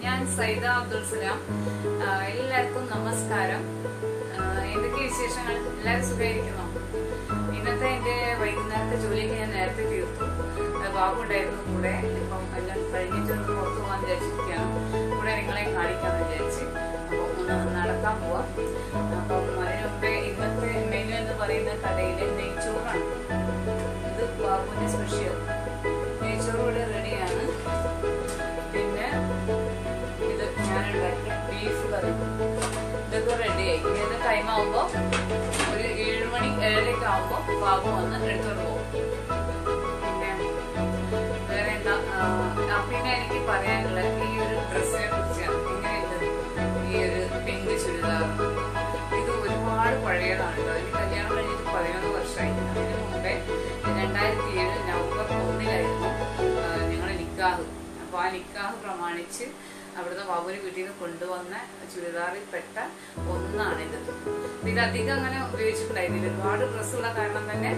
ഞാൻ സൈദ അബ്ദുൽ സലാം. എല്ലാവർക്കും നമസ്കാരം. എന്തൊക്കെ വിശേഷങ്ങൾ? എല്ലാവരും സുഖമായിരിക്കുന്നു? ഇന്നത്തെ എന്റെ വൈകുന്നേരത്തെ ജോലിയൊക്കെ ഞാൻ നേരത്തെ തീർത്തു. ബാബു ഉണ്ടായിരുന്നു കൂടെ. ഇപ്പം എല്ലാം കഴിഞ്ഞിട്ട് പുറത്തു പോകാൻ വിചാരിച്ചിരിക്കുകയാണ്. കൂടെ നിങ്ങളെ കാണിക്കാന്ന് വിചാരിച്ച്. അപ്പോൾ ഒന്ന് നടക്കാൻ പോവാം. അപ്പം അതിന് മുമ്പേ ഇന്നത്തെ മെനു എന്ന് പറയുന്ന കടയിലെ നെയ്ച്ചോറാണ്. ഇത് ബാബുവിന്റെ സ്പെഷ്യൽ നെയ്ച്ചോറ് ഇവിടെ റെഡിയാണ്. പിന്നെ ഇത് ഞാനുണ്ടാക്കിയ ബീഫ് കറി ഇതൊക്കെ റെഡിയായി. ഇങ്ങനത്തെ ടൈം ആവുമ്പോ ഒരു 7 മണി 7:30 ആവുമ്പോ ബാബു വന്ന് എടുത്തോണ്ട് പോകും. പിന്നെ വേറെ എന്താ, പിന്നെ എനിക്ക് പറയാനുള്ള ഈ ഒരു ഡ്രസ്സിനെ കുറിച്ചാണ്. എങ്ങനെയുണ്ട് ഈ ഒരു പിങ്ക് ചുരിദാർ? ഇത് ഒരുപാട് പഴയതാണ് കേട്ടോ. എനിക്ക് കല്യാണം കഴിഞ്ഞിട്ട് 11 വർഷമായി. അതിന് മുമ്പേ 2007 നവംബർ 1-നായിരുന്നു ഞങ്ങൾ നിക്കാഹ്. അപ്പൊ ആ നിക്കാഹ് പ്രമാണിച്ച് അവിടുന്ന് ബാബുവിന്റെ വീട്ടിൽ നിന്ന് കൊണ്ടുവന്ന ചുരിദാറിൽ പെട്ട ഒന്നാണിത്. ഇത് അധികം അങ്ങനെ ഉപയോഗിച്ചിട്ടുണ്ടായിരുന്നില്ല. ഒരുപാട് ഡ്രസ്സുള്ള കാരണം തന്നെ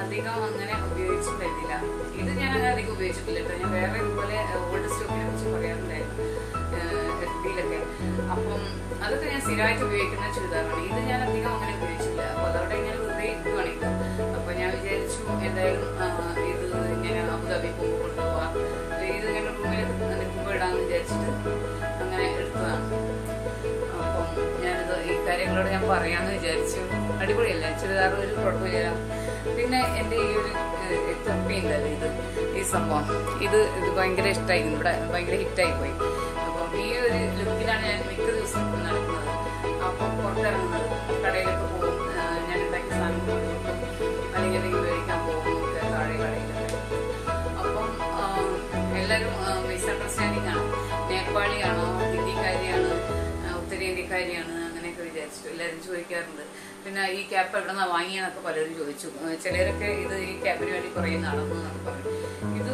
അധികം അങ്ങനെ ഉപയോഗിച്ചിട്ടുണ്ടായിരുന്നില്ല. ഇത് ഞാൻ അങ്ങനെ അധികം ഉപയോഗിച്ചിട്ടില്ല കേട്ടോ. ഞാൻ വേറെ ഇതുപോലെ ഓൾഡ് സ്റ്റോക്കിനെ കുറിച്ച് പറയാറുണ്ടായിരുന്നു FB-ലൊക്കെ. അപ്പം അതൊക്കെ ഞാൻ സ്ഥിരമായിട്ട് ഉപയോഗിക്കുന്ന ചുരിദാറാണ്. ഇത് ഞാൻ അധികം അങ്ങനെ ഉപയോഗിച്ചില്ല. അപ്പൊ അതവിടെ ഇങ്ങനെ വെറുതെ ഇരിക്കുവാണിത്. അപ്പൊ ഞാൻ വിചാരിച്ചു എന്തായാലും ഇത് ഇങ്ങനെ അബുദാബി പോകുമ്പോൾ കൊണ്ടുപോവാ, ഇത് ഇങ്ങനെ റൂമിൽ നിൽക്കുമ്പോൾ ഇടാന്ന് വിചാരിച്ചിട്ട് അങ്ങനെ എടുത്തതാണ്. അപ്പം ഞാനിത് ഈ കാര്യങ്ങളോട് ഞാൻ പറയാന്ന് വിചാരിച്ചു. അടിപൊളിയല്ല ചുരിദാർ, ഒരു കുഴപ്പമില്ല. പിന്നെ എന്റെ ഈ ഒരു തൊപ്പി ഉണ്ടല്ലോ, ഈ സംഭവം ഇത് ഭയങ്കര ഇഷ്ടമായി. ഇവിടെ ഭയങ്കര ഹിറ്റായി പോയി. അപ്പം ഈ ഒരു ലുക്കിലാണ് ഞാൻ മിക്ക ദിവസം നടക്കുന്നത്. അപ്പം പുറത്തിറങ്ങുന്നത് കടയിലൊക്കെ പോകും, ഞാൻ ഉണ്ടാക്കിയ സാധനം കൊടുക്കും, അല്ലെങ്കിൽ എന്തെങ്കിലും മേടിക്കാൻ പോകും താഴെ കടയിലൊക്കെ. അപ്പം എല്ലാവരും മിസ്അണ്ടർസ്റ്റാൻഡിങ് ആണ്. നേപ്പാളിയാണോ, ഹിന്ദിക്കാരിയാണ്, ഉത്തരേന്ത്യക്കാരിയാണ്, അങ്ങനെയൊക്കെ വിചാരിച്ചു എല്ലാവരും ചോദിക്കാറുണ്ട്. പിന്നെ ഈ ക്യാപ്പ് എവിടെ നിന്നാണ് വാങ്ങിയെന്നൊക്കെ പലരും ചോദിച്ചു. ചിലരൊക്കെ ഇത് ഈ ക്യാപ്പിന് വേണ്ടി കുറേ നടന്നു എന്നൊക്കെ പറയും. ഇത്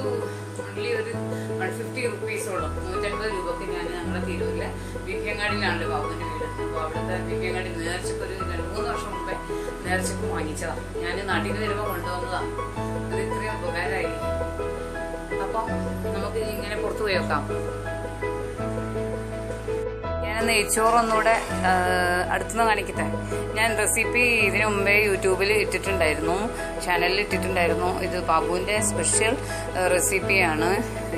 ഓൺലി ഒരു 150 റുപ്പീസോളം, 150 രൂപക്ക് ഞാൻ ഞങ്ങളുടെ തിരൂരിലെ വിപിയങ്ങാടിയിലാണല്ലോ ബാബുവിന്റെ വീട്. അപ്പോൾ അവിടുത്തെ വിപിയങ്ങാടി നേർച്ചക്ക് ഒരു 2-3 വർഷം മുമ്പേ നേർച്ചക്ക് വാങ്ങിച്ചതാണ്. ഞാൻ നാട്ടിൽ വരുമ്പോൾ കൊണ്ടുവന്നതാണ്. ഇത് ഇത്രയും ഉപകാരമായി. അപ്പം നമുക്ക് ഇങ്ങനെ പുറത്തു പോയി വെക്കാം. ഞാൻ നെയ്ച്ചോറൊന്നുകൂടെ അടുത്തുനിന്ന് കാണിക്കട്ടെ. ഞാൻ റെസിപ്പി ഇതിനു മുമ്പേ യൂട്യൂബിൽ ഇട്ടിട്ടുണ്ടായിരുന്നു, ചാനലിൽ ഇട്ടിട്ടുണ്ടായിരുന്നു. ഇത് ബാബുവിന്റെ സ്പെഷ്യൽ റെസിപ്പിയാണ്,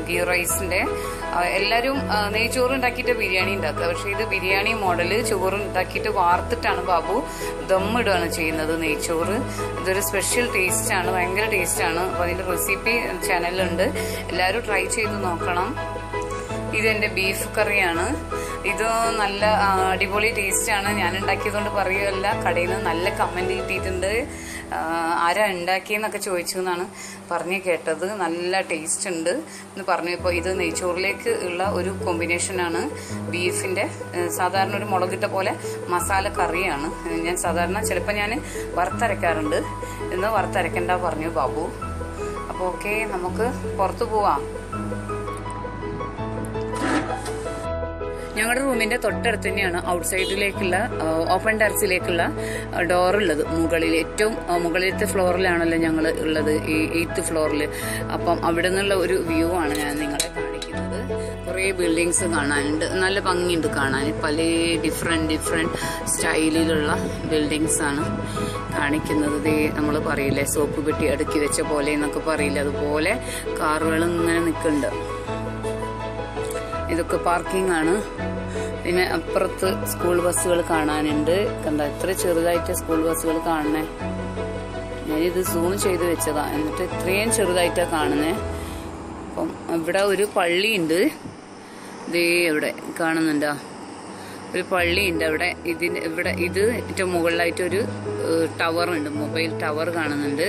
ഗീ റൈസിന്റെ. എല്ലാവരും നെയ്ച്ചോറ് ഉണ്ടാക്കിയിട്ട് ബിരിയാണി ഉണ്ടാക്കുക. പക്ഷെ ഇത് ബിരിയാണി മോഡല് ചോറ് ഉണ്ടാക്കിയിട്ട് വാർത്തിട്ടാണ് ബാബു ദമ്മിടുകയാണ് ചെയ്യുന്നത് നെയ്ച്ചോറ്. ഇതൊരു സ്പെഷ്യൽ ടേസ്റ്റാണ്, ഭയങ്കര ടേസ്റ്റാണ്. അപ്പോൾ അതിന്റെ റെസിപ്പി ചാനലിലുണ്ട്, എല്ലാവരും ട്രൈ ചെയ്ത് നോക്കണം. ഇതെന്റെ ബീഫ് കറിയാണ്. ഇത് നല്ല അടിപൊളി ടേസ്റ്റാണ്. ഞാൻ ഉണ്ടാക്കിയതുകൊണ്ട് പറയുകയല്ല, കടയിൽ നിന്ന് നല്ല കമന്റ് കിട്ടിയിട്ടുണ്ട്. ആരാ ഉണ്ടാക്കിയെന്നൊക്കെ ചോദിച്ചു എന്നാണ് പറഞ്ഞു കേട്ടത്. നല്ല ടേസ്റ്റ് ഉണ്ട് എന്ന് പറഞ്ഞു. ഇപ്പോൾ ഇത് നെയ്ച്ചോറിലേക്ക് ഉള്ള ഒരു കോമ്പിനേഷനാണ്. ബീഫിന്റെ സാധാരണ ഒരു മുളകിട്ട പോലെ മസാല കറിയാണ്. ഞാൻ സാധാരണ ചിലപ്പോൾ ഞാൻ വറുത്തരയ്ക്കാറുണ്ട്, എന്ന് വറുത്തരയ്ക്കണ്ട പറഞ്ഞു ബാബു. അപ്പോൾ ഓക്കെ, നമുക്ക് പുറത്തു പോവാം. ഞങ്ങളുടെ റൂമിന്റെ തൊട്ടടുത്ത് തന്നെയാണ് ഔട്ട്സൈഡിലേക്കുള്ള ഓപ്പൺ ടെറസിലേക്കുള്ള ഡോറുള്ളത്. മുകളിൽ ഏറ്റവും മുകളിലത്തെ ഫ്ലോറിലാണല്ലോ ഞങ്ങൾ ഉള്ളത്, ഈ 8th ഫ്ലോറിൽ. അപ്പം അവിടെ നിന്നുള്ള ഒരു വ്യൂ ആണ് ഞാൻ നിങ്ങളെ കാണിക്കുന്നത്. കുറേ ബിൽഡിങ്സ് കാണാനുണ്ട്, നല്ല ഭംഗിയുണ്ട് കാണാൻ. പല ഡിഫറെന്റ് സ്റ്റൈലിലുള്ള ബിൽഡിങ്സ് ആണ് കാണിക്കുന്നത്. നമ്മൾ പറയില്ലേ സോപ്പ് പെട്ടി അടുക്കി വെച്ച പോലെ എന്നൊക്കെ പറയില്ല, അതുപോലെ കാറുകൾ ഇങ്ങനെ നിൽക്കുന്നുണ്ട്. ഇതൊക്കെ പാർക്കിംഗ് ആണ്. പിന്നെ അപ്പുറത്ത് സ്കൂൾ ബസ്സുകൾ കാണാനുണ്ട്. കണ്ട എത്ര ചെറുതായിട്ട് സ്കൂൾ ബസ്സുകൾ കാണണേ. ഞാനിത് സൂം ചെയ്ത് വെച്ചതാ, എന്നിട്ട് ഇത്രയും ചെറുതായിട്ടാണ് കാണുന്നേ. അപ്പം ഇവിടെ ഒരു പള്ളിയുണ്ട്, ഇതേ ഇവിടെ കാണുന്നുണ്ടോ, ഒരു പള്ളിയുണ്ട് അവിടെ. ഇവിടെ ഇത് ഏറ്റവും മുകളിലായിട്ടൊരു ടവറുണ്ട്, മൊബൈൽ ടവർ കാണുന്നുണ്ട്.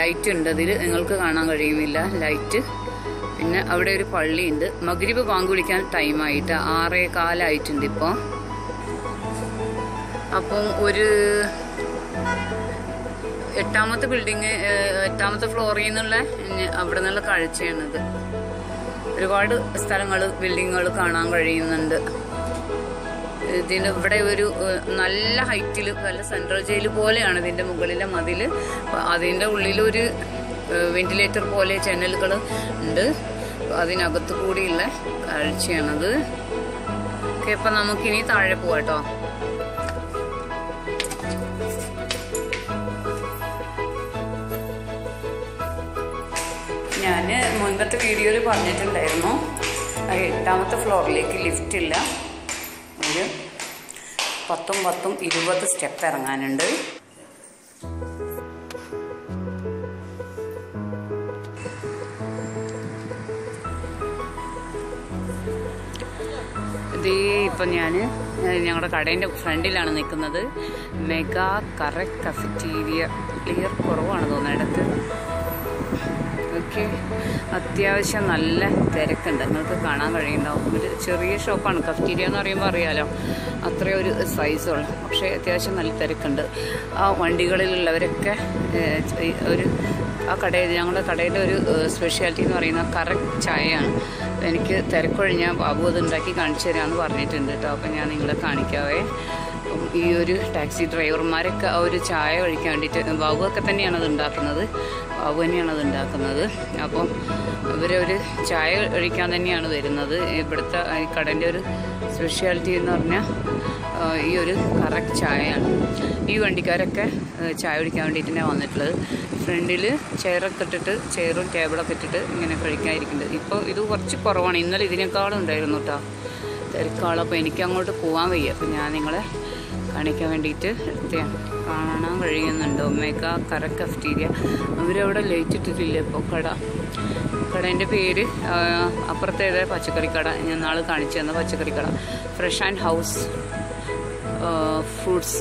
ലൈറ്റ് ഉണ്ട് അതിൽ, നിങ്ങൾക്ക് കാണാൻ കഴിയുന്നില്ല ലൈറ്റ്. പിന്നെ അവിടെ ഒരു പള്ളിയുണ്ട്. മഗ്രിബ് ബാങ്ക് വിളിക്കാൻ ടൈമായിട്ട് 6:15 ഇപ്പോൾ. അപ്പം ഒരു 8ാമത്തെ ബിൽഡിങ്, 8ാമത്തെ ഫ്ലോറിൽ നിന്നുള്ള അവിടെ നിന്നുള്ള കാഴ്ചയാണിത്. ഒരുപാട് സ്ഥലങ്ങൾ, ബിൽഡിങ്ങുകൾ കാണാൻ കഴിയുന്നുണ്ട്. ഇതിന് ഇവിടെ ഒരു നല്ല ഹൈറ്റിൽ, നല്ല സെൻട്രൽ ജയിൽ പോലെയാണ് ഇതിന്റെ മുകളിലെ മതില്. അതിന്റെ ഉള്ളിലൊരു വെന്റിലേറ്റർ പോലെ ജനലുകൾ ഉണ്ട്. അതിനകത്ത് കൂടിയുള്ള കാഴ്ചയാണത്. ഓക്കെ, അപ്പം നമുക്കിനി താഴെ പോവാട്ടോ. ഞാൻ മുൻപത്തെ വീഡിയോയിൽ പറഞ്ഞിട്ടുണ്ടായിരുന്നു 8ാമത്തെ ഫ്ലോറിലേക്ക് ലിഫ്റ്റ് ഇല്ല. ഒരു 20 സ്റ്റെപ്പ് ഇറങ്ങാനുണ്ട്. ഇപ്പം ഞാൻ ഞങ്ങളുടെ കടേൻ്റെ ഫ്രണ്ടിലാണ് നിൽക്കുന്നത്. Mega correct cafeteria. ക്ലിയർ കുറവാണ് തോന്നുന്നത് ഇടയ്ക്ക്. ഓക്കെ, അത്യാവശ്യം നല്ല തിരക്കുണ്ട്, നിങ്ങൾക്ക് കാണാൻ കഴിയുന്നുണ്ടാവും. ഒരു ചെറിയ ഷോപ്പാണ്. കഫറ്റീരിയ എന്ന് പറയുമ്പോൾ അറിയാലോ, അത്രയും ഒരു സൈസുള്ള, പക്ഷേ അത്യാവശ്യം നല്ല തിരക്കുണ്ട്. ആ വണ്ടികളിലുള്ളവരൊക്കെ ഞങ്ങളുടെ കടയുടെ ഒരു സ്പെഷ്യാലിറ്റി എന്ന് പറയുന്നത് കറക്റ്റ് ചായയാണ്. എനിക്ക് തിരക്കൊഴിഞ്ഞാൽ ബാബു അത് ഉണ്ടാക്കി കാണിച്ചു തരാമെന്ന് പറഞ്ഞിട്ടുണ്ട് കേട്ടോ. അപ്പം ഞാൻ നിങ്ങളെ കാണിക്കാവേ. ഈ ഒരു ടാക്സി ഡ്രൈവർമാരൊക്കെ ആ ഒരു ചായ കഴിക്കാൻ വേണ്ടിയിട്ട്, ബാബുവൊക്കെ തന്നെയാണ് അത് ഉണ്ടാക്കുന്നത്. അപ്പം ഇവരൊരു ചായ കഴിക്കാൻ തന്നെയാണ് വരുന്നത്. ഇവിടുത്തെ ഈ കടൻ്റെ ഒരു സ്പെഷ്യാലിറ്റി എന്ന് പറഞ്ഞാൽ ഈ ഒരു കറക്റ്റ് ചായയാണ്. ഈ വണ്ടിക്കാരൊക്കെ ചായ കുടിക്കാൻ വേണ്ടിയിട്ടാണ് വന്നിട്ടുള്ളത്. ഫ്രണ്ടിൽ ചെയറും ടേബിളൊക്കെ ഇട്ടിട്ട് ഇങ്ങനെ കഴിക്കാതിരിക്കുന്നത്. ഇപ്പോൾ ഇത് കുറച്ച് കുറവാണ്. ഇന്നലെ ഇതിനേക്കാളും ഉണ്ടായിരുന്നു കേട്ടോ തിരക്കാളും. അപ്പോൾ എനിക്ക് അങ്ങോട്ട് പോകാൻ വയ്യ. അപ്പോൾ ഞാൻ നിങ്ങളെ കാണിക്കാൻ വേണ്ടിയിട്ട് എടുത്തതാണ്. കാണാൻ കഴിയുന്നുണ്ട് ഒമേഗ കറക്റ്റ് കഫറ്റീരിയ. അവരവിടെ ലൈറ്റ് ഇട്ടിട്ടില്ല ഇപ്പോൾ. കടേൻ്റെ പേര് അപ്പുറത്തേത് പച്ചക്കറി കട, ഞാൻ നാളെ കാണിച്ചു തന്ന പച്ചക്കറി കട, fresh and house fruits.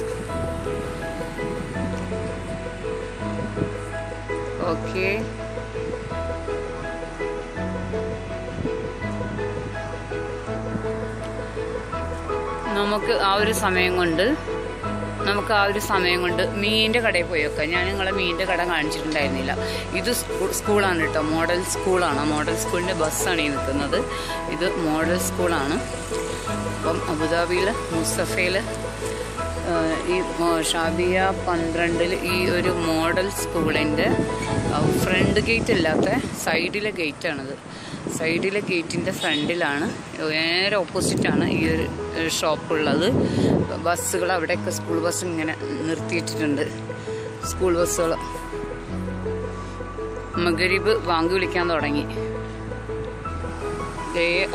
Okay, നമുക്ക് ആ ഒരു സമയം കൊണ്ട് മീനിൻ്റെ കടയിൽ പോയി വെക്കാം. ഞാൻ നിങ്ങളെ മീനിൻ്റെ കട കാണിച്ചിട്ടുണ്ടായിരുന്നില്ല. ഇത് സ്കൂളാണ് കേട്ടോ, മോഡൽ സ്കൂളാണ്. മോഡൽ സ്കൂളിൻ്റെ ബസ്സാണ് ഈ നിൽക്കുന്നത്. ഇത് മോഡൽ സ്കൂളാണ്. അപ്പം അബുദാബിയിൽ മുസ്തഫയിൽ ഈ ഷാബിയ 12 ഈ ഒരു മോഡൽ സ്കൂളിൻ്റെ ഫ്രണ്ട് ഗേറ്റ് ഇല്ലാത്ത സൈഡിലെ ഗേറ്റാണിത്. സൈഡിലെ ഗേറ്റിൻ്റെ ഫ്രണ്ടിലാണ്, നേരെ ഓപ്പോസിറ്റാണ് ഈ ഒരു ഷോപ്പുള്ളത്. ബസ്സുകൾ അവിടെയൊക്കെ സ്കൂൾ ബസ് ഇങ്ങനെ നിർത്തിയിട്ടിട്ടുണ്ട്. സ്കൂൾ ബസ്സുകൾ മഗ്‌രിബ് ബാങ്ക് വിളിക്കാൻ തുടങ്ങി.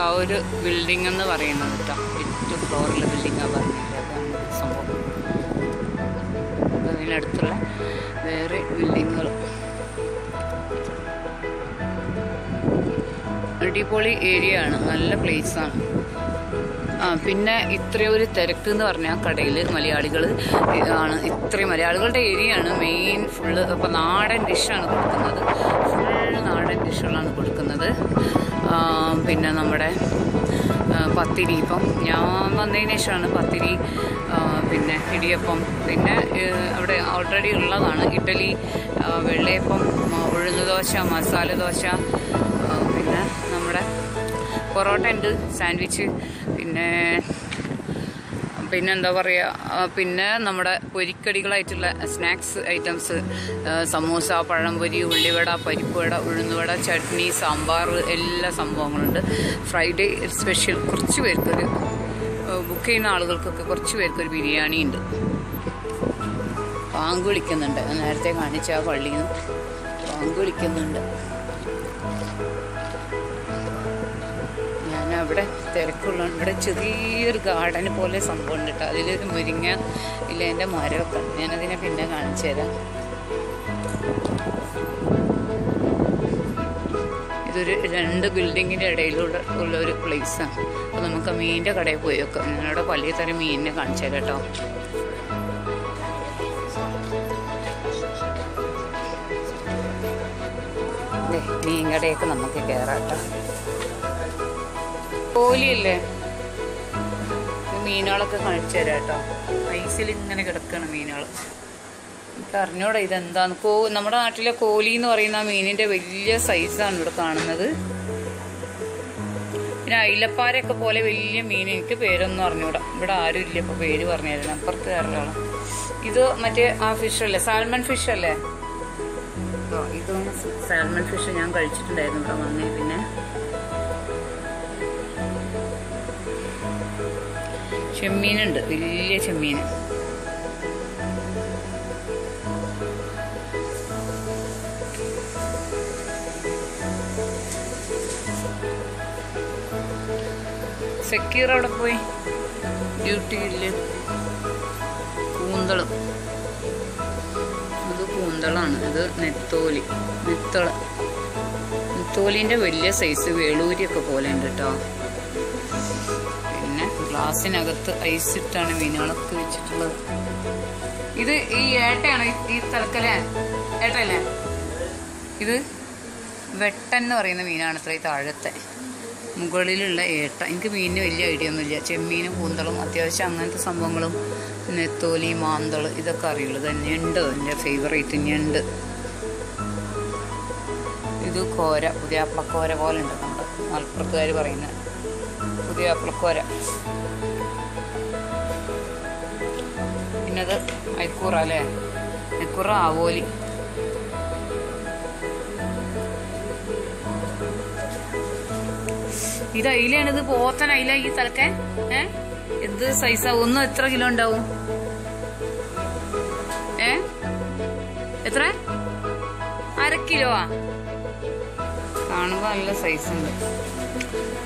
ആ ഒരു ബിൽഡിംഗ് എന്ന് പറയുന്നത് കേട്ടോ, 8 ഫ്ലോറിലെ ബിൽഡിങ്ങാണ് പറഞ്ഞില്ല. അതാണ് സംഭവം. അതിനടുത്തുള്ള വേറെ ബിൽഡിങ്ങുകൾ. അടിപൊളി ഏരിയ ആണ്, നല്ല പ്ലേസാണ്. പിന്നെ ഇത്രയും ഒരു തിരക്ക് എന്ന് പറഞ്ഞാൽ കടയിൽ മലയാളികൾ ആണ്. ഇത്രയും മലയാളികളുടെ ഏരിയ ആണ് മെയിൻ ഫുള്ള്. അപ്പോൾ നാടൻ ഡിഷാണ് കൊടുക്കുന്നത്. ഫുള്ള് നാടൻ ഡിഷുകളാണ് കൊടുക്കുന്നത്. പിന്നെ നമ്മുടെ പത്തിരി, ഇപ്പം ഞാൻ വന്നതിന് ശേഷമാണ് പത്തിരി, പിന്നെ ഇടിയപ്പം, പിന്നെ അവിടെ ഓൾറെഡി ഉള്ളതാണ് ഇഡ്ഡലി, വെള്ളയപ്പം, ഉഴുന്നുദോശ, മസാല ദോശ, പിന്നെ നമ്മുടെ പൊറോട്ട ഉണ്ട്, സാൻഡ്വിച്ച്, പിന്നെ എന്താ പറയുക, പിന്നെ നമ്മുടെ പൊരിക്കടികളായിട്ടുള്ള സ്നാക്സ് ഐറ്റംസ്, സമൂസ, പഴംപൊരി, ഉള്ളിവട, പരിപ്പുവട, ഉഴുന്നുവട, ചട്നി, സാമ്പാർ, എല്ലാ സംഭവങ്ങളുണ്ട്. ഫ്രൈഡേ സ്പെഷ്യൽ കുറച്ച് പേർക്കൊരു ബുക്ക് ചെയ്യുന്ന ആളുകൾക്കൊക്കെ കുറച്ച് പേർക്കൊരു ബിരിയാണി ഉണ്ട്. പാങ്ക് വിളിക്കുന്നുണ്ട്. നേരത്തെ കാണിച്ച ആ പള്ളിയിൽ നിന്ന് പാങ്ക് വിളിക്കുന്നുണ്ട്. അവിടെ തിരക്കുള്ള, ഇവിടെ ചെറിയൊരു ഗാർഡൻ പോലെ സംഭവം ഉണ്ട് കേട്ടോ. അതിലൊരു മുരിങ്ങ ഇല്ല, എൻ്റെ മരമൊക്കെ. ഞാനതിനെ പിന്നെ കാണിച്ചു തരാം. ഇതൊരു 2 ബിൽഡിങ്ങിൻ്റെ ഇടയിലൂടെ ഉള്ള ഒരു പ്ലേസാണ്. അപ്പോൾ നമുക്ക് മീനിൻ്റെ കടയിൽ പോയി വെക്കാം. ഞാനവിടെ പല തരം മീനിനെ കാണിച്ചു തരാം കേട്ടോ. മീൻ കടയൊക്കെ നമുക്ക് കയറാം കേട്ടോ. കോലിയല്ലേ, മീനുകളൊക്കെ കാണിച്ചു തരാം കേട്ടോ. ഐസിൽ ഇങ്ങനെ കിടക്കുകയാണ് മീനുകൾ. എനിക്ക് അറിഞ്ഞൂടാ ഇതെന്താന്ന്. നമ്മുടെ നാട്ടിലെ കോലി എന്ന് പറയുന്ന മീനിന്റെ വലിയ സൈസാണ് ഇവിടെ കാണുന്നത്. പിന്നെ അയിലപ്പാരൊക്കെ പോലെ വലിയ മീൻ. എനിക്ക് പേരൊന്നും അറിഞ്ഞൂടാ, ഇവിടെ ആരും ഇല്ല ഇപ്പോൾ പേര് പറഞ്ഞു തരണം. അപ്പുറത്ത് കയറലാണ്. ഇത് മറ്റേ ആ ഫിഷ് അല്ലേ, സാൽമൺ ഫിഷ് അല്ലേ? ഇതൊന്ന് സാൽമൺ ഫിഷ് ഞാൻ കഴിച്ചിട്ടുണ്ടായിരുന്നു ഇവിടെ വന്നേ. പിന്നെ ചെമ്മീനുണ്ട്, വലിയ ചെമ്മീൻ. സെക്യൂർ അവിടെ പോയി ഡ്യൂട്ടിയില്. കൂന്തളം, ഇത് കൂന്തളാണ്. ഇത് നെത്തോലിന്റെ വലിയ സൈസ് വേളൂരിയൊക്കെ പോലെ ഉണ്ട് കേട്ടോ. പിന്നെ ഗ്ലാസ്സിനകത്ത് ഐസ് ഇട്ടാണ് മീനുകളൊക്കെ വെച്ചിട്ടുള്ളത്. ഇത് ഈ ഏട്ടയാണ്, ഈ തലക്കലെ ഏട്ടല്ലേ? ഇത് വെട്ടൻ എന്ന് പറയുന്ന മീനാണ്. ഇത്രയും താഴത്തെ മുകളിലുള്ള ഏട്ട. എനിക്ക് മീനിന് വലിയ ഐഡിയ ഒന്നുമില്ല. ചെമ്മീനും കൂന്തളും അത്യാവശ്യം അങ്ങനത്തെ സംഭവങ്ങളും നെത്തോലി, മാന്തൾ ഇതൊക്കെ അറിയുള്ളൂ. തന്നെയുണ്ട് എൻ്റെ ഫേവറേറ്റ് ഞണ്ട്. ഇത് കോര, പുതിയാപ്പിളക്കോര പോലെ ഉണ്ട്. നമ്മുടെ മലപ്പുറത്തുകാർ പറയുന്ന പുതിയാപ്പിളക്കോര. പിന്നത് അയക്കൂറ അല്ലേ? അയക്കൂറ, ആവോലി. ഇത് അയിലാണ്. ഇത് പോത്തൻ അയില. ഈ തലക്കെ എന്ത് സൈസാ? ഒന്നും എത്ര കിലോ ഉണ്ടാവും? എത്ര? 1/2 കിലോവാ? കാണുമ്പോ നല്ല സൈസ് ഉണ്ട്.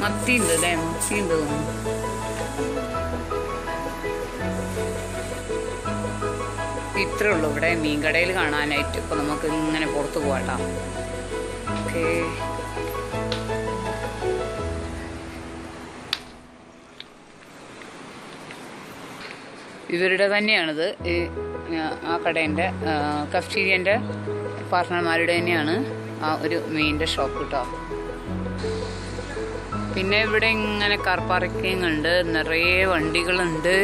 മത്തി ഉണ്ട് അല്ലേ? മത്തി ഉണ്ട് തോന്നുന്നു. ഇത്രേ ഉള്ളൂ ഇവിടെ മീൻകടയിൽ കാണാനായിട്ട്. ഇപ്പൊ നമുക്ക് ഇങ്ങനെ പുറത്തു പോവാട്ടോ. ഓക്കേ, ഇവരുടെ തന്നെയാണിത്. ആ കടേൻ്റെ കഫ്റ്റീരിയൻ്റെ പാർട്ട്ണർമാരുടെ തന്നെയാണ് ആ ഒരു മീനിൻ്റെ ഷോപ്പ് കേട്ടോ. പിന്നെ ഇവിടെ ഇങ്ങനെ കാർ പാർക്കിംഗ് ഉണ്ട്, നിറയെ വണ്ടികളുണ്ട്.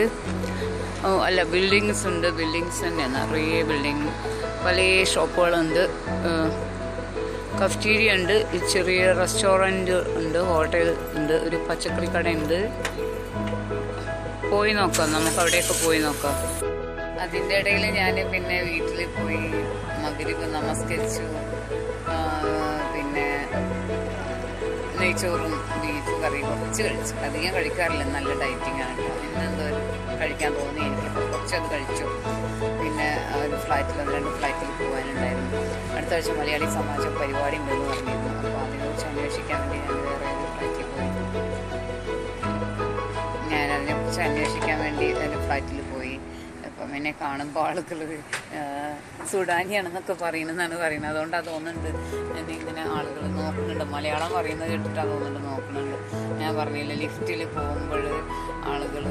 അല്ല, ബിൽഡിങ്സ് ഉണ്ട്. ബിൽഡിങ്സ് തന്നെ നിറയെ ബിൽഡിങ്, പല ഷോപ്പുകളുണ്ട്. കഫ്റ്റീരിയ ഉണ്ട്, ചെറിയ റെസ്റ്റോറൻറ്റ് ഉണ്ട്, ഹോട്ടൽ ഉണ്ട്, ഒരു പച്ചക്കറി കടയുണ്ട്. പോയി നോക്കാം, നമുക്ക് അവിടെയൊക്കെ പോയി നോക്കാം. അതിൻ്റെ ഇടയിൽ ഞാൻ പിന്നെ വീട്ടിൽ പോയി മഗ്‌രിബ് നമസ്കരിച്ചു. പിന്നെ നെയ്ച്ചോറും ബീഫ് കറി കുറച്ച് കഴിച്ചു. അധികം കഴിക്കാറില്ല, നല്ല ഡയറ്റിംഗ് ആണ് കേട്ടോ. ഇന്നെന്തോ കഴിക്കാൻ തോന്നി എനിക്ക്, കുറച്ചത് കഴിച്ചു. പിന്നെ ഒരു ഫ്ലൈറ്റിൽ 2 ഫ്ലൈറ്റിൽ പോകാനുണ്ടായിരുന്നു. അടുത്ത ആഴ്ച മലയാളി സമാജം പരിപാടി ഉണ്ടെന്ന് പറഞ്ഞിരുന്നു. അപ്പോൾ അതിനെക്കുറിച്ച് അന്വേഷിക്കാൻ വേണ്ടി ഞാൻ വേറെ ഒരു ഫ്ലൈറ്റിൽ പോയി. അതിനെക്കുറിച്ച് അന്വേഷിക്കാൻ വേണ്ടി എൻ്റെ ഫ്ലൈറ്റിൽ പോയി. അപ്പം എന്നെ കാണുമ്പോൾ ആളുകൾ സുഡാനിയാണെന്നൊക്കെ പറയുന്നതെന്നാണ് പറയുന്നത്. അതുകൊണ്ടാണ് തോന്നുന്നുണ്ട് എന്നെ ഇങ്ങനെ ആളുകൾ നോക്കുന്നുണ്ട്. മലയാളം പറയുന്നത് കേട്ടിട്ടാണ് തോന്നുന്നുണ്ട് നോക്കുന്നുണ്ട്. ഞാൻ പറഞ്ഞില്ല, ലിഫ്റ്റിൽ പോകുമ്പോൾ ആളുകൾ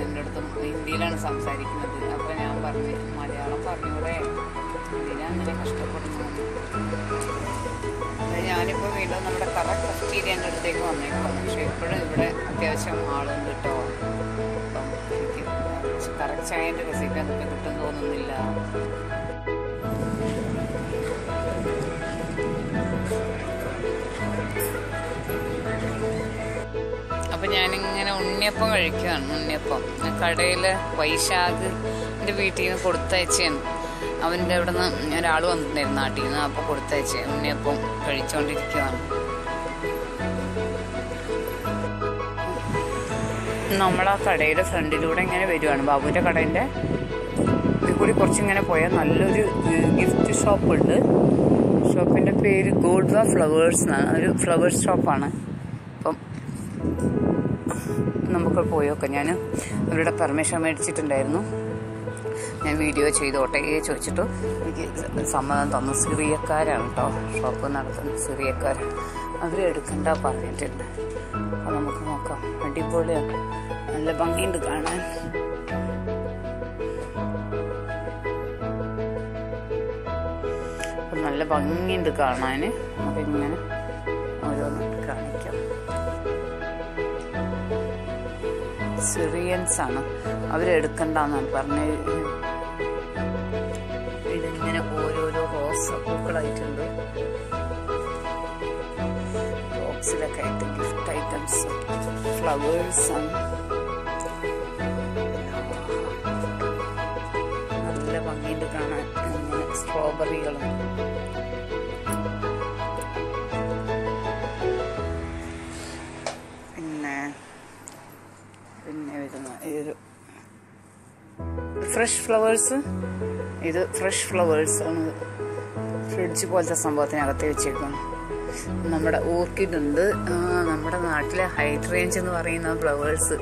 എൻ്റെ അടുത്തും ഹിന്ദിയിലാണ് സംസാരിക്കുന്നത്. അപ്പോൾ ഞാൻ പറഞ്ഞു, മലയാളം പറഞ്ഞൂടെ, എന്തിനാ അങ്ങനെ കഷ്ടപ്പെടുന്നു. ഞാനിപ്പോൾ വീണ്ടും നമ്മുടെ കഫ്റ്റീരിയൻ്റെ അടുത്തേക്ക് വന്നേക്കാം. പക്ഷേ ഇപ്പോഴും ഇവിടെ അത്യാവശ്യം ആളുണ്ട് കേട്ടോ. അപ്പം എനിക്ക് കറക്റ്റ് ചായൻ്റെ റെസിപ്പി അതൊക്കെ കിട്ടും തോന്നുന്നില്ല. അപ്പം ഞാനിങ്ങനെ ഉണ്ണിയപ്പം കഴിക്കുകയാണ്. ഉണ്ണിയപ്പം കടയിൽ വൈശാഖ് എൻ്റെ വീട്ടിൽ നിന്ന് കൊടുത്തയച്ചാണ്. അവൻ്റെ അവിടെ നിന്ന് ഒരാൾ വന്നിട്ടുണ്ടായിരുന്നു നാട്ടിൽ നിന്ന്. അപ്പോൾ കൊടുത്തയച്ച് ഉണ്ണിയപ്പം കഴിച്ചുകൊണ്ടിരിക്കുകയാണ്. നമ്മളാ കടയുടെ ഫ്രണ്ടിലൂടെ ഇങ്ങനെ വരുവാണ്. ബാബുവിൻ്റെ കടേൻ്റെ ഇതിൽ കൂടി കുറച്ചിങ്ങനെ പോയാൽ നല്ലൊരു ഗിഫ്റ്റ് ഷോപ്പുണ്ട്. ഷോപ്പിൻ്റെ പേര് ഗോഡ്വ ഫ്ലവേഴ്സ് എന്നാണ്. ഒരു ഫ്ലവേഴ്സ് ഷോപ്പാണ്. അപ്പം നമുക്ക് പോയൊക്കെ ഞാൻ അവരുടെ പെർമിഷൻ മേടിച്ചിട്ടുണ്ടായിരുന്നു. ഞാൻ വീഡിയോ ചെയ്തോട്ടെ ചോദിച്ചിട്ട് എനിക്ക് സമ്മതം തന്നു. സിറിയക്കാരാണ് കേട്ടോ ഷോപ്പ് നടത്തുന്നത്, സിറിയക്കാർ. അവർ എടുക്കണ്ട പറഞ്ഞിട്ടുണ്ട്. അപ്പോൾ നമുക്ക് നോക്കാം. അടിപൊളിയാണ്, നല്ല ഭംഗിയുണ്ട് കാണാൻ. അപ്പം നല്ല ഭംഗിയുണ്ട് കാണാൻ. അതിങ്ങനെ ഓരോന്ന് കാണിക്കാം. സിറിയൻസ് ആണ്, അവരെടുക്കണ്ടെന്നാണ് പറഞ്ഞത്. ഇതിങ്ങനെ ഓരോരോ റോസ് പൂക്കളായിട്ടുണ്ട്. ബോക്സിലൊക്കെ ആയിട്ട് ഗിഫ്റ്റ് ഐറ്റംസ്, ഫ്ലവേഴ്സ് ആണ്. നല്ല ഭംഗിയുണ്ട് കാണാൻ. ഇങ്ങനെ സ്ട്രോബെറികളും പിന്നെ പിന്നെ വരുന്ന ഒരു ഫ്രഷ് ഫ്ലവേഴ്സ്. ഇത് ഫ്രഷ് ഫ്ലവേഴ്സാണ്. ഫ്രിഡ്ജ് പോലത്തെ സംഭവത്തിനകത്ത് വെച്ചേക്കുന്നു. നമ്മുടെ ഓർക്കിഡ് ഉണ്ട്. നമ്മുടെ നാട്ടിലെ ഹൈഡ്രേഞ്ച് എന്ന് പറയുന്ന ഫ്ലവേഴ്സ്.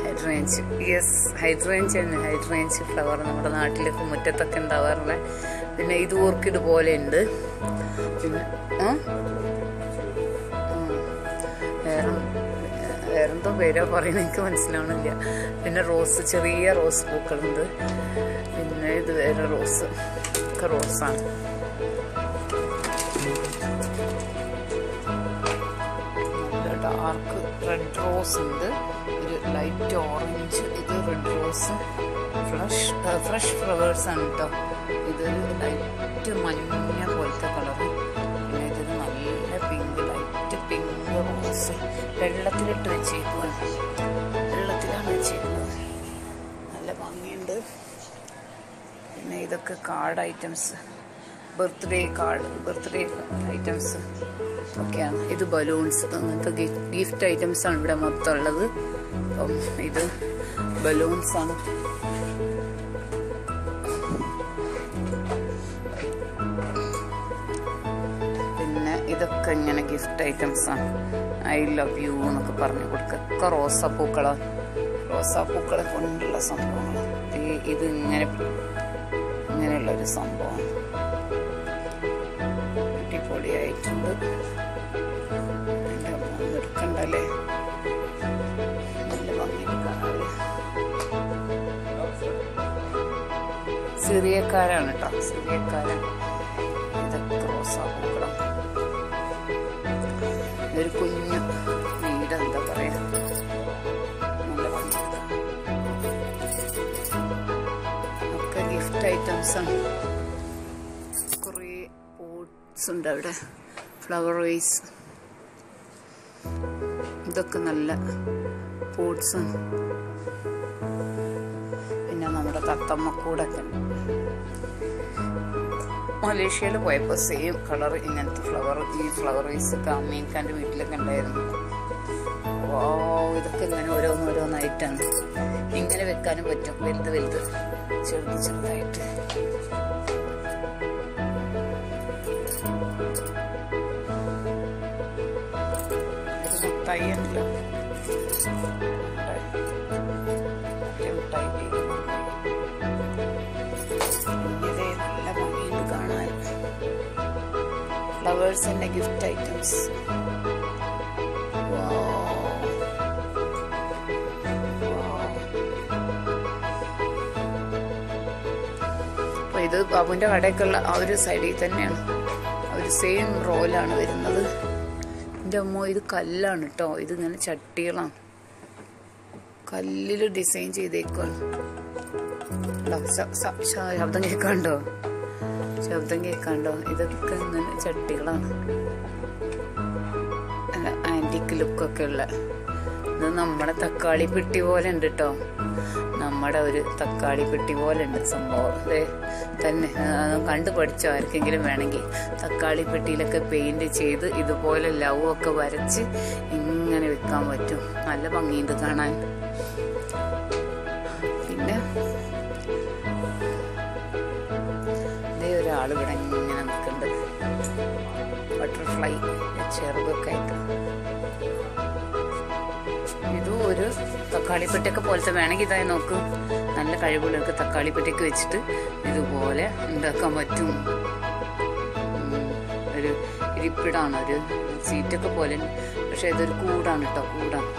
ഹൈഡ്രേഞ്ച്, യെസ്, ഹൈഡ്രേഞ്ച് തന്നെ. ഹൈഡ്രേഞ്ച് ഫ്ലവർ നമ്മുടെ നാട്ടിലൊക്കെ മുറ്റത്തൊക്കെ ഉണ്ടാവാറുള്ള. പിന്നെ ഇത് ഓർക്കിഡ് പോലെ ഉണ്ട്. പിന്നെ വേറെന്തോ പേരോ പറയുന്നത് എനിക്ക് മനസ്സിലാവണില്ല. പിന്നെ റോസ്, ചെറിയ റോസ് പൂക്കളുണ്ട്. പിന്നെ ഇത് വേറെ റോസ്, ഒക്കെ റോസാണ്. നല്ല ഡാർക്ക് റെഡ് റോസ് ഉണ്ട്. ഒരു ലൈറ്റ് ഓറഞ്ച്. ഇത് റെഡ് റോസ്. ഫ്രഷ് ഫ്ലവേഴ്സാണ് കേട്ടോ. ഇതൊരു ലൈറ്റ് മഞ്ഞ പോലത്തെ കളറ്. പിന്നെ ഇതൊരു നല്ല പിങ്ക്, ലൈറ്റ് പിങ്ക് റോസ്. വെള്ളത്തിലിട്ട് വെച്ചേക്കുകയാണ്. വെള്ളത്തിലാണ് വെച്ചേക്കുന്നത്. നല്ല ഭംഗിയുണ്ട്. പിന്നെ ഇതൊക്കെ card items, birthday card, birthday items ഒക്കെയാണ്. ഇത് ബലൂൺസ്, അങ്ങനത്തെ ഗിഫ്റ്റ് ഐറ്റംസ് ആണ് ഇവിടെ മൊത്തം ഉള്ളത്. അപ്പം ഇത് ബലൂൺസ് ആണ്. പിന്നെ ഇതൊക്കെ ഇങ്ങനെ ഗിഫ്റ്റ് ഐറ്റംസ് ആണ്. ഐ ലവ് യു എന്നൊക്കെ പറഞ്ഞു കൊടുക്കുക. ഒക്കെ റോസാപ്പൂക്കളെ കൊണ്ടുള്ള സംഭവങ്ങൾ. ഇത് ഇങ്ങനെയുള്ളൊരു സംഭവം അടിപൊളിയായിട്ടുണ്ട്. എടുക്കണ്ടല്ലേ, നല്ല ഭംഗിയിൽ. സിറിയക്കാരാണ് കേട്ടോ, സിറിയക്കാരൻ. ഇതൊക്കെ റോസാപ്പൂക്കളം. ഒരു കുഞ്ഞു വീട്, എന്താ പറയാ, നല്ല ഭംഗി. ഒക്കെ ഗിഫ്റ്റ് ഐറ്റംസ് ആണ്. കുറേ പോട്ട്സ് ഉണ്ട് അവിടെ, ഫ്ലവർ വേസ്. ഇതൊക്കെ നല്ല പോട്ട്സും. പിന്നെ നമ്മുടെ തത്തമ്മക്കൂടൊക്കെ ഉണ്ട്. മലേഷ്യയിൽ പോയപ്പോൾ സെയിം കളർ ഇങ്ങനത്തെ ഈ ഫ്ലവർ വേസ് ഒക്കെ അമ്മീക്കാൻ്റെ വീട്ടിലൊക്കെ ഉണ്ടായിരുന്നു. ഇതൊക്കെ ഇങ്ങനെ ഓരോന്നായിട്ടാണ്. ഇങ്ങനെ വെക്കാനും പറ്റും, വലുത് ചെറുതായിട്ട്. മിഠായി ഉണ്ടല്ലോ, നല്ല ഭംഗിയുണ്ട് കാണാൻ. ഫ്ലവേഴ്സിന്റെ ഗിഫ്റ്റ് ഐറ്റംസ്. അപ്പൊ ഇത് ബാബുവിന്റെ കടയൊക്കെയുള്ള ആ ഒരു സൈഡിൽ തന്നെയാണ്. ആ ഒരു സെയിം റോയിലാണ് വരുന്നത്. എൻ്റെ അമ്മ, ഇത് കല്ലാണ് കേട്ടോ. ഇതിങ്ങനെ ചട്ടികളാണ്, കല്ലിൽ ഡിസൈൻ ചെയ്തേക്കാണ്. ശബ്ദം കേൾക്കാണ്ടോ? ഇതൊക്കെ ഇങ്ങനെ ചട്ടികളാണ്. അല്ല, ആന്റിക് ലുക്കൊക്കെ ഉള്ള. ഇത് നമ്മുടെ തക്കാളി പെട്ടി പോലെ ഉണ്ട് കേട്ടോ. നമ്മുടെ ഒരു തക്കാളി പെട്ടി പോലെ ഉണ്ട് സംഭവം. തന്നെ കണ്ടു പഠിച്ചോ ആർക്കെങ്കിലും വേണമെങ്കിൽ. തക്കാളി പെട്ടിയിലൊക്കെ പെയിന്റ് ചെയ്ത് ഇതുപോലെ ലവ് ഒക്കെ വരച്ച് ഇങ്ങനെ വെക്കാൻ പറ്റും. നല്ല ഭംഗിയുണ്ട് കാണാൻ. പിന്നെ ഇതേ ഒരാൾ ഇവിടെ ഇങ്ങനെ നിൽക്കുന്നുണ്ട്. ബട്ടർഫ്ലൈ ചെറുതൊക്കെ ആയിട്ട്. ഇതും ഒരു തക്കാളിപ്പെട്ടിയൊക്കെ പോലത്തെ വേണമെങ്കിൽ ഇതായി നോക്ക്. നല്ല കഴിവുള്ളവർക്ക് തക്കാളിപ്പെട്ടിയൊക്കെ വെച്ചിട്ട് ഇതുപോലെ ഉണ്ടാക്കാൻ പറ്റും. ഒരു ഇരിപ്പിടാണ്, ഒരു സീറ്റൊക്കെ പോലെ. പക്ഷെ ഇതൊരു കൂടാണ് കേട്ടോ, കൂടാണ്.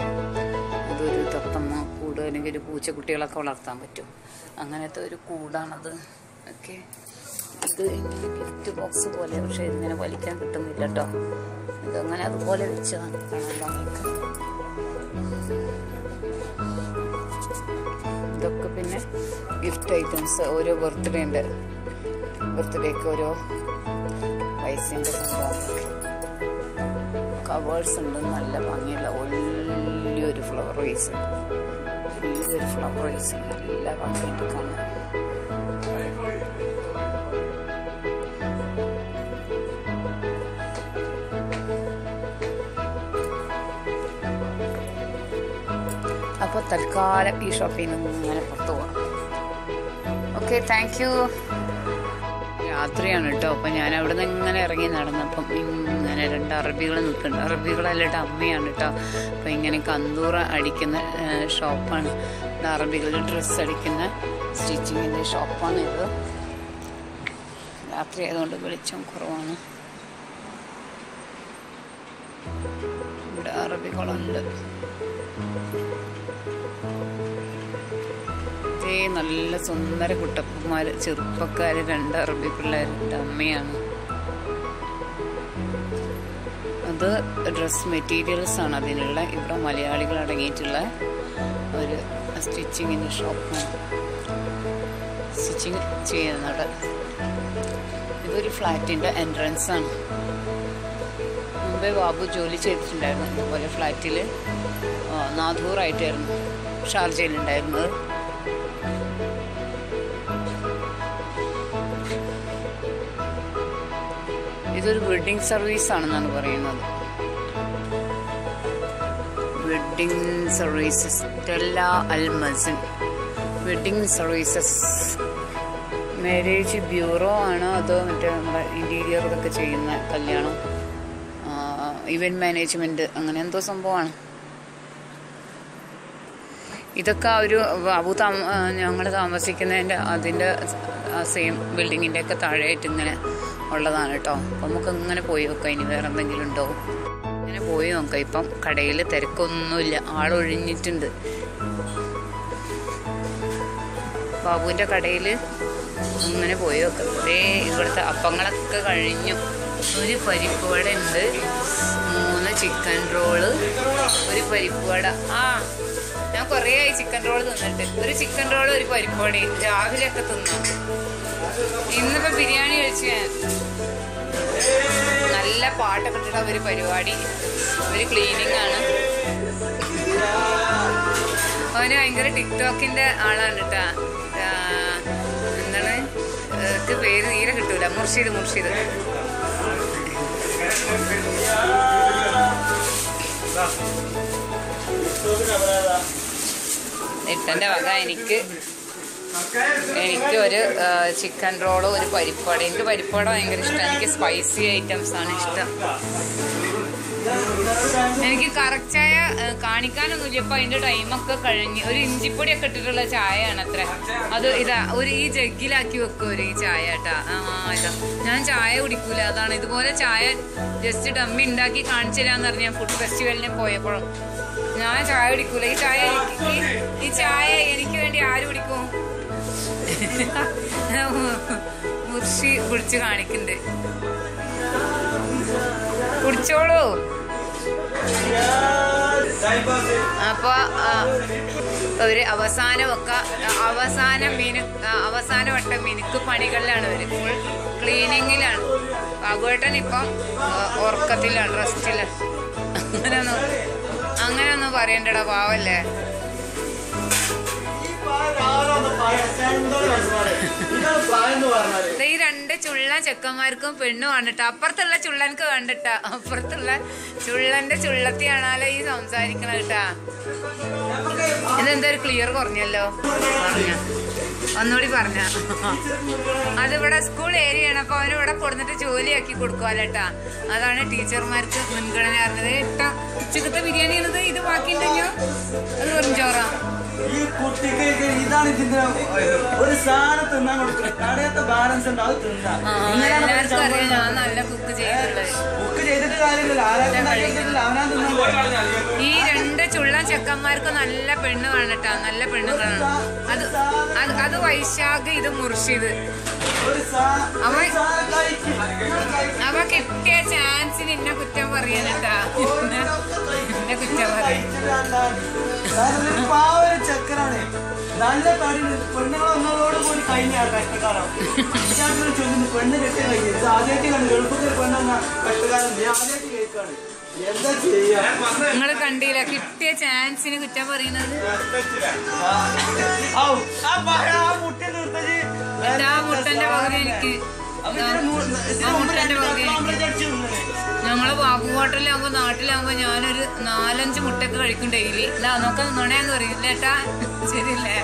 അതൊരു തത്തമ്മ കൂട് അല്ലെങ്കിൽ ഒരു പൂച്ചക്കുട്ടികളൊക്കെ വളർത്താൻ പറ്റും. അങ്ങനത്തെ ഒരു കൂടാണത്. ഓക്കെ, ഇത് ഇങ്ങനെ ഗിഫ്റ്റ് ബോക്സ് പോലെ. പക്ഷെ ഇതിങ്ങനെ വലിക്കാൻ കിട്ടുന്നില്ല കേട്ടോ. ഇതങ്ങനെ അതുപോലെ വെച്ചതാണ് കാണാൻ ഭംഗിക്ക്. ഇതൊക്കെ പിന്നെ ഗിഫ്റ്റ് ഐറ്റംസ്. ഓരോ ബർത്ത്ഡേക്ക് ഓരോ വയസ്സിൻ്റെ സംഭവം. കവേഴ്സ് ഉണ്ട്, നല്ല ഭംഗിയുള്ള വലിയൊരു ഫ്ലവർ വേസ്. നല്ല ഭംഗിയായിട്ട് കാണാൻ. അപ്പോൾ തൽക്കാലം ഈ ഷോപ്പിൽ നിന്ന് ഇങ്ങനെ പുറത്തു പോകാം. Okay, thank you. രാത്രിയാണ് കേട്ടോ. അപ്പം ഞാൻ അവിടെ നിന്ന് ഇങ്ങനെ ഇറങ്ങി നടന്നപ്പം ഇങ്ങനെ 2 അറബികൾ നിൽക്കുന്നുണ്ട്. അറബികളല്ലിട്ട് അമ്മയാണ് കേട്ടോ. അപ്പം ഇങ്ങനെ കന്തൂറ അടിക്കുന്ന ഷോപ്പാണ്. അറബികൾ ഡ്രസ്സ് അടിക്കുന്ന സ്റ്റിച്ചിങ്ങിൻ്റെ ഷോപ്പാണ് ഇത്. രാത്രി ആയതുകൊണ്ട് വെളിച്ചം കുറവാണ്. ഇവിടെ അറബികളുണ്ട്. നല്ല സുന്ദര കുട്ടപ്പന്മാര്, ചെറുപ്പക്കാര്, 2 അറബി പിള്ളേരുടെ അമ്മയാണ്. അത് ഡ്രസ് മെറ്റീരിയൽസ് ആണ് അതിനുള്ള. ഇവിടെ മലയാളികൾ അടങ്ങിയിട്ടുള്ള ഒരു സ്റ്റിച്ചിങ്ങിൻ്റെ ഷോപ്പാണ്. സ്റ്റിച്ചിങ് ചെയ്യുന്നത്. ഇതൊരു ഫ്ലാറ്റിൻ്റെ എൻട്രൻസ് ആണ്. മുമ്പേ ബാബു ജോലി ചെയ്തിട്ടുണ്ടായിരുന്നു ഇതുപോലെ ഫ്ലാറ്റിൽ. നാഥൂറായിട്ടായിരുന്നു ഷാർജയിലുണ്ടായിരുന്നത്. ഇതൊരു വെഡ്ഡിങ് സർവീസ് ആണെന്നാണ് പറയുന്നത്. വെഡ്ഡിങ് സർവീസസ്, ടെല്ല അൽ മസിൻ വെഡ്ഡിങ് സർവീസസ്. മാരേജ് ബ്യൂറോ ആണോ അതോ മറ്റേ നമ്മുടെ ഇൻറ്റീരിയർ ഇതൊക്കെ ചെയ്യുന്ന കല്യാണം, ഇവൻറ്റ് മാനേജ്മെൻറ്റ്, അങ്ങനെ എന്തോ സംഭവമാണ്. ഇതൊക്കെ ഒരു ഞങ്ങൾ താമസിക്കുന്നതിൻ്റെ അതിൻ്റെ സെയിം ബിൽഡിങ്ങിൻ്റെ ഒക്കെ താഴെയായിട്ട് ഇങ്ങനെ ഉള്ളതാണ് കേട്ടോ. അപ്പം നമുക്ക് ഇങ്ങനെ പോയി നോക്കാം ഇനി വേറെ എന്തെങ്കിലും ഉണ്ടോ. ഇങ്ങനെ പോയി നോക്കാം. ഇപ്പം കടയിൽ തിരക്കൊന്നുമില്ല, ആളൊഴിഞ്ഞിട്ടുണ്ട്. ബാബുവിൻ്റെ കടയിൽ ഇങ്ങനെ പോയി നോക്കാം. ഇവിടുത്തെ അപ്പങ്ങളൊക്കെ കഴിഞ്ഞു. ഒരു പരിപ്പ് വട ഉണ്ട്, 3 ചിക്കൻ റോള്, ഒരു പരിപ്പ് വട. ഞാൻ കുറേ ആയി ചിക്കൻ റോള് തിന്നിട്ട്. ഒരു ചിക്കൻ റോള്, ഒരു പരിപ്പ് വടയും രാവിലെയൊക്കെ തിന്നാം. ഇന്നിപ്പോൾ ബിരിയാണി കഴിച്ചു ഞാൻ. നല്ല പാട്ടൊക്കെ ഇട്ടിട്ട് ഒരു പരിപാടി, ഒരു ക്ലീനിങ് ആണ്. അവന് ഭയങ്കര ടിക്ടോക്കിൻ്റെ ആളാണ് കേട്ടാ. എന്താണ് പേര് തീരെ കിട്ടൂല. മുർഷിദ്. ഇട്ടൻ്റെ വക എനിക്ക് ഒരു ചിക്കൻ റോള്, ഒരു പരിപ്പട. എനിക്ക് പരിപ്പട ഭയങ്കര ഇഷ്ടമാണ്. എനിക്ക് സ്പൈസി ഐറ്റംസ് ആണ് ഇഷ്ടം. എനിക്ക് കറക്റ്റ് ചായ കാണിക്കാനൊന്നുമില്ല. ഇപ്പം അതിൻ്റെ ടൈമൊക്കെ കഴിഞ്ഞ്. ഒരു ഇഞ്ചിപ്പൊടിയൊക്കെ ഇട്ടിട്ടുള്ള ചായയാണ് അത്ര. അത് ഇതാ ഈ ജഗ്ഗിലാക്കി വെക്കും ഈ ചായ കേട്ടാ. ഇതാ ഞാൻ ചായ കുടിക്കൂല. അതാണ് ഇതുപോലെ ചായ ജസ്റ്റ് ഡമ്മി ഉണ്ടാക്കി കാണിച്ചു തരാന്ന് പറഞ്ഞ ഞാൻ ഫുഡ് ഫെസ്റ്റിവലിന് പോയപ്പോഴും ഞാൻ ചായ കുടിക്കൂല. ഈ ചായ എനിക്ക് വേണ്ടി ആര് കുടിക്കും? മുർഷി കുടിച്ച് കാണിക്കുന്നുണ്ട്. കുടിച്ചോളൂ. അപ്പൊ ഒരു അവസാന വട്ടം മിനുക്ക് പണികളിലാണ് അവര്. ഫുൾ ക്ലീനിങ്ങിലാണ്. ബാബുവേട്ടൻ ഇപ്പം ഉറക്കത്തിലാണ്, റെസ്റ്റില്. അങ്ങനെയൊന്നും പറയണ്ടടാ, പാവല്ലേ. ഈ 2 ചുള്ള ചെക്കന്മാർക്കും പെണ്ണുമാണ് കേട്ടോ. അപ്പുറത്തുള്ള ചുള്ളനക്ക് വേണ്ടിട്ടാ. അപ്പുറത്തുള്ള ചുള്ളന്റെ ചുള്ളത്തി കാണാലോ ഈ സംസാരിക്കണ കേട്ടാ. ഇതെന്താ ഒരു ക്ലിയർ കുറഞ്ഞല്ലോ. ഒന്നുകൂടി പറഞ്ഞ. അതിവിടെ സ്കൂൾ ഏരിയ ആണ്. അപ്പൊ അവനിവിടെ കൊടുത്തിട്ട് ജോലിയാക്കി കൊടുക്കുവല്ലേട്ടാ. അതാണ് ടീച്ചർമാർക്ക് മുൻഗണന അറിഞ്ഞത്. ഉച്ചക്കത്തെ ബിരിയാണി ആണത്. ഇത് ബാക്കിയുണ്ടെങ്കിൽ അത് വെറും ചോറാ. ഈ കുട്ടിക്ക് ഇതാണ് ഇതിന്റെ ഒരു സാധനം തിന്നാൻ കൊടുക്കുന്നത്. കടയത്തെ ബാലൻസ് ഉണ്ട്, അത് തിന്നാം. കുക്ക് ചെയ്തിട്ട് കാര്യമില്ല. അവനാ തിന്നാൻ. ഈ 2 ചുള്ളൻ ചെക്കന്മാർക്ക് നല്ല പെണ്ണ് വേണട്ടാ. നല്ല പെണ്ണുങ്ങളാണ്. അത് വൈശാഖ്, ഇത് മുർഷിദ്. അവ കിട്ടിയ ചാൻസിന് എന്നെ കുറ്റം പറയാനട്ടാ. എന്നെ കുറ്റം പറയാൻ. ചെക്കനാണ്. നല്ല തടി. പെണ്ണുങ്ങളൊന്നോട് കൂടി കഴിഞ്ഞാൽ കഷ്ടക്കാലം. പെണ്ണ് കെട്ടി കഴിഞ്ഞു. ഇത് ആദ്യമായിട്ട് കണ്ടു. എളുപ്പത്തിൽ പെണ്ണെന്ന കഷ്ടകാലം ആദ്യമായിട്ട് കേൾക്കാണ്. എന്താ ചെയ്യാ? നിങ്ങള് കണ്ടില്ല കിട്ടിയ ചാൻസിന് കുറ്റം പറയുന്നത്. മുട്ടന്റെ പകുതി എനിക്ക് ഞങ്ങള് ബാബു ഹോട്ടലിലാകുമ്പോ നാട്ടിലാകുമ്പോ ഞാനൊരു 4-5 മുട്ടയൊക്കെ കഴിക്കും ഡെയിലി. ഇതാ നോക്കാൻ നുണയാന്ന് പറയില്ല ഏട്ടാ, ശരിയല്ലേ?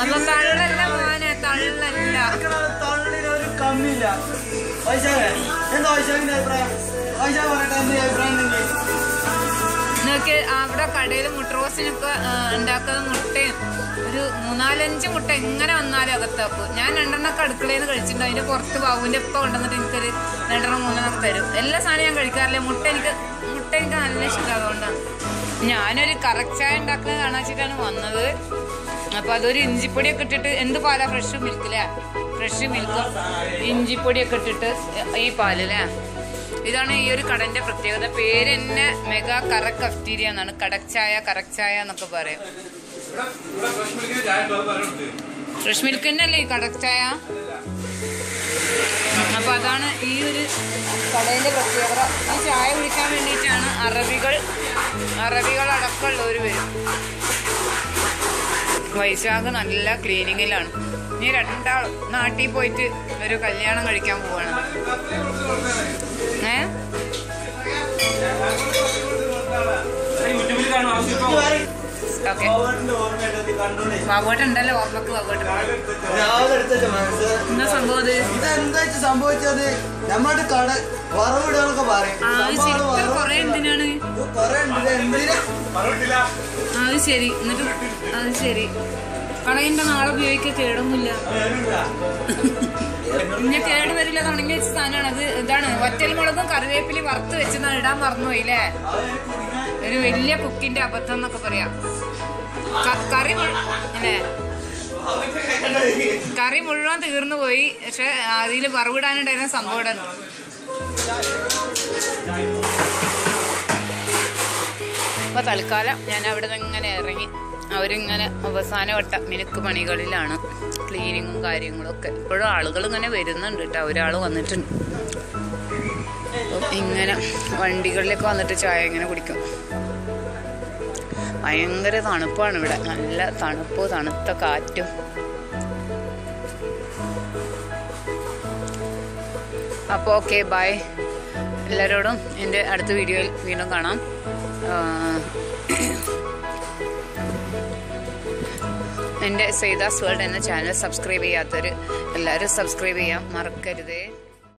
അപ്പൊ തള്ളല്ല മോനെ, തള്ളല്ല. ഒരു കമ്മില്ല. എന്താ നോക്കി അവിടെ കടയിൽ മുട്ട റോസ്റ്റിനൊക്കെ ഉണ്ടാക്കുന്ന മുട്ടയും ഒരു 4-5 മുട്ട എങ്ങനെ വന്നാലും അകത്താക്കും. ഞാൻ 2 അടുക്കളയിൽ നിന്ന് കഴിച്ചിട്ടുണ്ട്. അതിന്റെ പുറത്ത് ബാബുവിന്റെ ഒപ്പം കൊണ്ടുവന്നിട്ട് എനിക്കൊരു 2-3 തരും. എല്ലാ സാധനവും ഞാൻ കഴിക്കാറില്ല. മുട്ട എനിക്ക് നല്ല ഇഷ്ടം. അതുകൊണ്ടാണ് ഞാനൊരു കറക്റ്റായ ഉണ്ടാക്കുന്നത് കാണാച്ചിട്ടാണ് വന്നത്. അപ്പൊ അതൊരു ഇഞ്ചിപ്പൊടിയൊക്കെ ഇട്ടിട്ട്, എന്ത് പാലാ? ഫ്രഷ് മിൽക്കില്ലേ? ഫ്രഷ് മിൽക്കും ഇഞ്ചിപ്പൊടിയൊക്കെ ഇട്ടിട്ട് ഈ പാലല്ലേ. ഇതാണ് ഈ ഒരു കടന്റെ പ്രത്യേകത. പേര് തന്നെ മെഗാ കറക് കഫ്റ്റീരിയ എന്നാണ്. കറക്ചായ എന്നൊക്കെ പറയും. ഫ്രഷ് മിൽക്ക് തന്നെയല്ലേ ഈ കടക്ചായ? അപ്പൊ അതാണ് ഈ ഒരു കടയിന്റെ പ്രത്യേകത. ഈ ചായ കുടിക്കാൻ വേണ്ടിയിട്ടാണ് അറബികൾ അടക്കമുള്ളവർ വരും. വൈശാഖ് നല്ല ക്ലീനിങ്ങിലാണ്. ഇനി 2 നാട്ടിൽ പോയിട്ട് ഒരു കല്യാണം കഴിക്കാൻ പോവാണ്. ബാബുവേട്ടണ്ടല്ലോ ഓർമ്മക്ക്. എന്താ സംഭവം? സംഭവിച്ചത് നമ്മുടെ കട വറവിടാനൊക്കെ പറയും. കൊറേ എന്തിനാണ്? അത് ശരി. എന്നിട്ട് അത് ശരി, കടയിന്റെ നാളെ ഉപയോഗിക്കാൻ കേടൊന്നുമില്ല. പിന്നെ കേട് വരില്ല. തുടങ്ങി വെച്ച സാധനമാണ് അത്. ഇതാണ് വറ്റൽമുളകും കറിവേപ്പിലയും വറുത്ത് വെച്ചെന്നാണ് ഇടാൻ മറന്നുപോയില്ലേ? ഒരു വലിയ കുക്കിന്റെ അബദ്ധം എന്നൊക്കെ പറയാം. കറി മുഴുവൻ തീർന്നു പോയി. പക്ഷെ അതിൽ വറവിടാനുണ്ടായിരുന്ന സംഭവം ഇടാൻ. അപ്പൊ തൽക്കാലം ഞാൻ അവിടെ നിന്ന് ഇങ്ങനെ ഇറങ്ങി. അവരിങ്ങനെ അവസാനവട്ട മിനുക്ക് പണികളിലാണ്, ക്ലീനിങ്ങും കാര്യങ്ങളും ഒക്കെ. ഇപ്പോഴും ആളുകൾ ഇങ്ങനെ വരുന്നുണ്ട് കേട്ടോ. ഒരാൾ വന്നിട്ടുണ്ട്. ഇങ്ങനെ വണ്ടികളിലൊക്കെ വന്നിട്ട് ചായ ഇങ്ങനെ കുടിക്കും. ഭയങ്കര തണുപ്പാണ് ഇവിടെ. നല്ല തണുത്ത കാറ്റും. അപ്പോൾ ഓക്കെ, ബൈ. എല്ലാവരോടും എൻ്റെ അടുത്ത വീഡിയോയിൽ വീണ്ടും കാണാം. എൻ്റെ സെയ്ദാസ് വേൾഡ് എന്ന ചാനൽ സബ്സ്ക്രൈബ് ചെയ്യാത്തവർ എല്ലാവരും സബ്സ്ക്രൈബ് ചെയ്യാൻ മറക്കരുതേ.